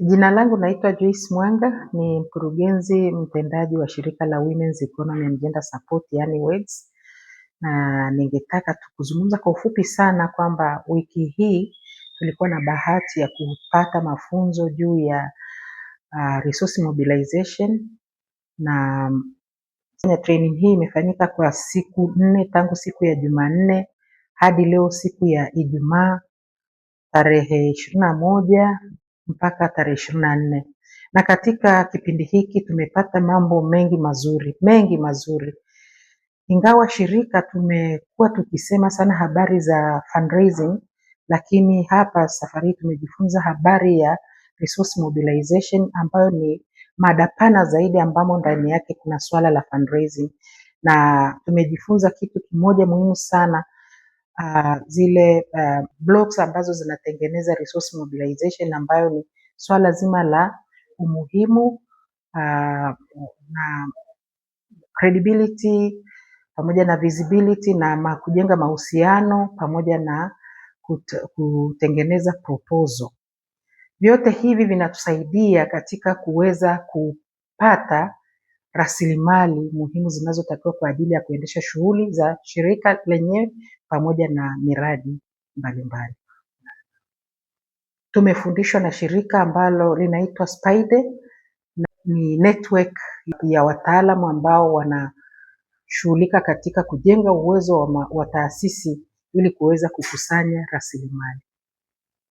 Jina langu naitwa Joyce Mwanga, ni mkurugenzi mtendaji wa shirika la Women's Economy and Gender Support, yani WEGS. Na ningetaka tu kuzungumza kwa ufupi sana kwamba wiki hii tulikuwa na bahati ya kupata mafunzo juu ya resource mobilization, na training hii imefanyika kwa siku 4 tangu siku ya Jumanne hadi leo siku ya Ijumaa tarehe 21 mpaka tarehe 24. Na katika kipindi hiki tumepata mambo mengi mazuri. Ingawa shirika tumekuwa tukisema sana habari za fundraising, lakini hapa safari tumejifunza habari ya resource mobilization ambayo ni mada pana zaidi ambamo ndani yake kuna swala la fundraising. Na tumejifunza kitu kimoja muhimu sana, zile blocks ambazo zinatengeneza resource mobilization, ambayo ni swala zima la umuhimu na credibility pamoja na visibility na kujenga mahusiano pamoja na kutengeneza proposal. Vyote hivi vinatusaidia katika kuweza kupata rasilimali muhimu zinazotakiwa kwa ajili ya kuendesha shughuli za shirika lenyewe pamoja na miradi mbalimbali. Tumefundishwa na shirika ambalo linaitwa Spide, ni network ya wataalamu ambao wanashughulika katika kujenga uwezo wa taasisi ili kuweza kukusanya rasilimali.